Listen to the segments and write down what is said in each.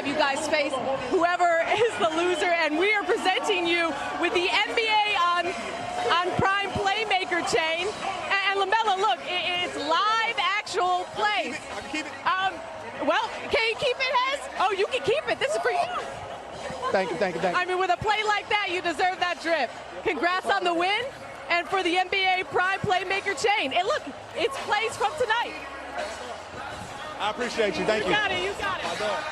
you guys face whoever is the loser, and we are presenting you with the NBA on Prime Playmaker chain. And Lamelo, look, it's live actual play. I can keep it. Well, can you keep it, Hez? Oh, you can keep it. This is for you. Thank you. I mean, with a play like that, you deserve that drip. Congrats on the win, and for the NBA Prime Playmaker chain. And look, it's plays from tonight. I appreciate you. Thank you. You got it.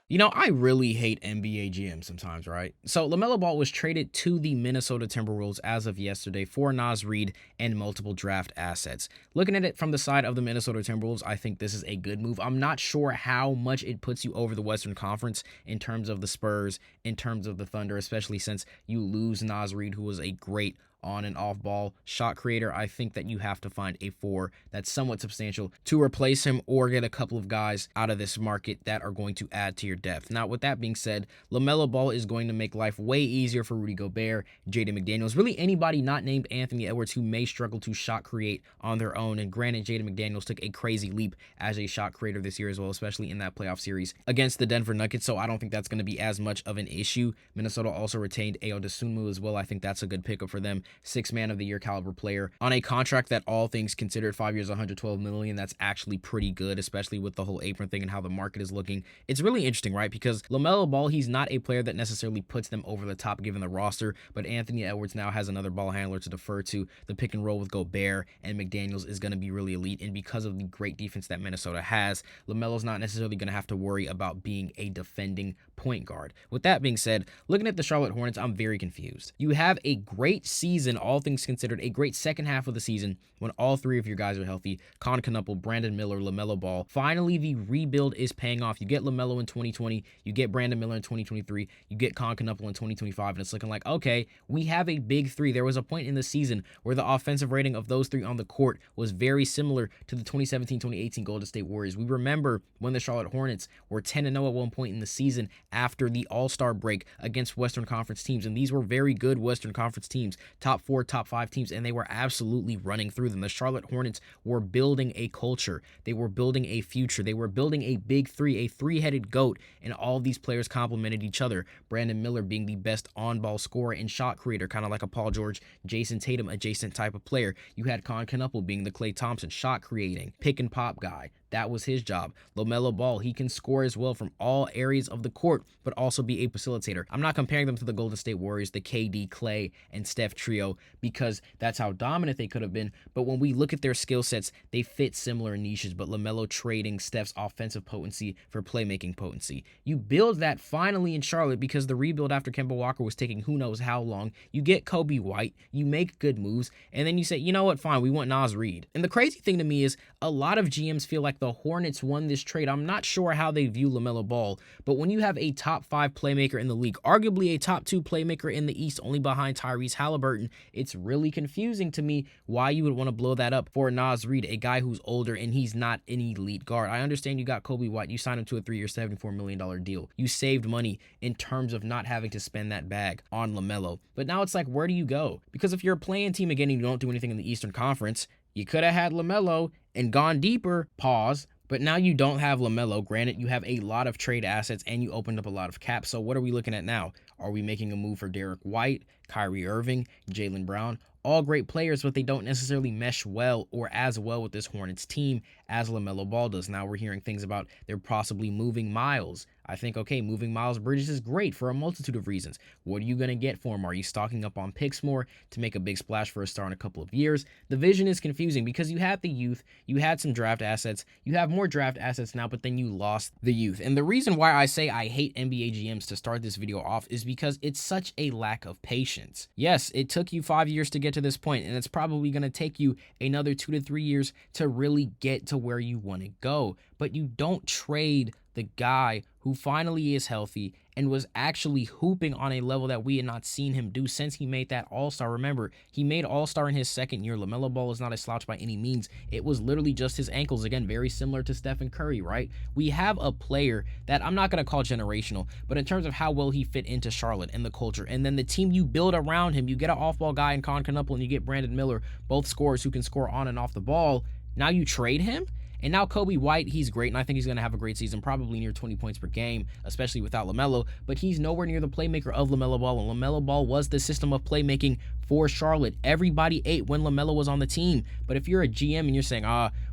You know, I really hate NBA GMs sometimes, right? So Lamelo Ball was traded to the Minnesota Timberwolves as of yesterday for Naz Reid and multiple draft assets. Looking at it from the side of the Minnesota Timberwolves, I think this is a good move. I'm not sure how much it puts you over the Western Conference in terms of the Spurs, in terms of the Thunder, especially since you lose Naz Reid, who was a great on and off ball shot creator. I think that you have to find a 4 that's somewhat substantial to replace him, or get a couple of guys out of this market that are going to add to your depth. Now, with that being said, Lamelo Ball is going to make life way easier for Rudy Gobert, Jaden McDaniels, really anybody not named Anthony Edwards who may struggle to shot create on their own. And granted, Jaden McDaniels took a crazy leap as a shot creator this year as well, especially in that playoff series against the Denver Nuggets, so I don't think that's going to be as much of an issue. Minnesota also retained Ayo Dosunmu as well. I think that's a good pickup for them. 6th man of the year caliber player on a contract that, all things considered, 5 years, $112 million. That's actually pretty good, especially with the whole apron thing and how the market is looking. It's really interesting, right? Because Lamelo Ball, he's not a player that necessarily puts them over the top given the roster, but Anthony Edwards now has another ball handler to defer to. The pick and roll with Gobert and McDaniels is going to be really elite, and because of the great defense that Minnesota has, LaMelo's not necessarily going to have to worry about being a defending point guard. With that being said, looking at the Charlotte Hornets, I'm very confused. You have a great season, all things considered, a great second half of the season when all 3 of your guys are healthy. Con Knuckle, Brandon Miller, Lamelo Ball. Finally, the rebuild is paying off. You get Lamelo in 2020, you get Brandon Miller in 2023, you get Con Knuckle in 2025, and it's looking like, okay, we have a big 3. There was a point in the season where the offensive rating of those 3 on the court was very similar to the 2017-2018 Golden State Warriors. We remember when the Charlotte Hornets were 10-0 at one point in the season after the All-Star break against Western Conference teams, and these were very good Western Conference teams, top 4, top 5 teams, and they were absolutely running through them. The Charlotte Hornets were building a culture. They were building a future. They were building a big 3, a 3-headed goat, and all of these players complemented each other. Brandon Miller being the best on-ball scorer and shot creator, kind of like a Paul George, Jason Tatum adjacent type of player. You had Con Knuckle being the Klay Thompson shot creating, pick and pop guy. That was his job. Lamelo Ball, he can score as well from all areas of the court, but also be a facilitator. I'm not comparing them to the Golden State Warriors, the KD, Klay, and Steph trio, because that's how dominant they could have been. But when we look at their skill sets, they fit similar niches, but Lamelo trading Steph's offensive potency for playmaking potency. You build that finally in Charlotte, because the rebuild after Kemba Walker was taking who knows how long. You get Kobe White, you make good moves, and then you say, you know what, fine, we want Naz Reid. And the crazy thing to me is a lot of GMs feel like the Hornets won this trade. I'm not sure how they view Lamelo Ball, but when you have a top 5 playmaker in the league, arguably a top 2 playmaker in the East, only behind Tyrese Halliburton, it's really confusing to me why you would want to blow that up for Naz Reid, a guy who's older and he's not an elite guard. I understand you got Kobe White. You signed him to a 3-year, $74 million deal. You saved money in terms of not having to spend that bag on Lamelo. But now it's like, where do you go? Because if you're a play-in team again and you don't do anything in the Eastern Conference, you could have had Lamelo and gone deeper, pause. But now you don't have Lamelo. Granted, you have a lot of trade assets and you opened up a lot of cap. So what are we looking at now? Are we making a move for Derek White, Kyrie Irving, Jaylen Brown? All great players, but they don't necessarily mesh well or as well with this Hornets team as Lamelo Ball does. Now we're hearing things about they're possibly moving Miles. I think, okay, moving Miles Bridges is great for a multitude of reasons. What are you going to get for him? Are you stocking up on picks more to make a big splash for a star in a couple of years? The vision is confusing because you had the youth, you had some draft assets, you have more draft assets now, but then you lost the youth. And the reason why I say I hate NBA GMs to start this video off is because it's such a lack of patience. Yes, it took you 5 years to get to this point, and it's probably going to take you another 2 to 3 years to really get to where you want to go. But you don't trade the guy who finally is healthy and was actually hooping on a level that we had not seen him do since he made that All-Star. Remember, he made All-Star in his second year. Lamelo Ball is not a slouch by any means. It was literally just his ankles. Again, very similar to Stephen Curry, right? We have a player that I'm not going to call generational, but in terms of how well he fit into Charlotte and the culture, and then the team you build around him, you get an off-ball guy in Con Knuckle and you get Brandon Miller, both scorers who can score on and off the ball. Now you trade him? And now Kobe White, he's great, and I think he's going to have a great season, probably near 20 points per game, especially without LaMelo, but he's nowhere near the playmaker of LaMelo Ball, and LaMelo Ball was the system of playmaking for Charlotte. Everybody ate when LaMelo was on the team, but if you're a GM and you're saying,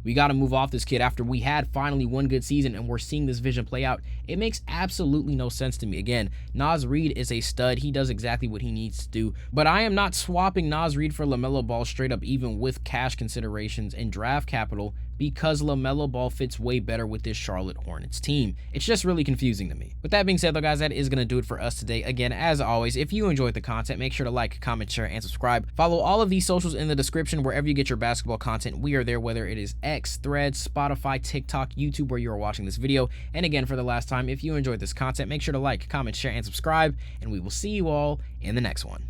we got to move off this kid after we had finally one good season and we're seeing this vision play out, it makes absolutely no sense to me. Again, Naz Reid is a stud. He does exactly what he needs to do, but I am not swapping Naz Reid for LaMelo Ball straight up, even with cash considerations and draft capital, because LaMelo Ball fits way better with this Charlotte Hornets team. It's just really confusing to me. With that being said, though, guys, that is going to do it for us today. Again, as always, if you enjoyed the content, make sure to like, comment, share, and subscribe. Follow all of these socials in the description wherever you get your basketball content. We are there, whether it is X, Threads, Spotify, TikTok, YouTube, where you are watching this video. And again, for the last time, if you enjoyed this content, make sure to like, comment, share, and subscribe, and we will see you all in the next one.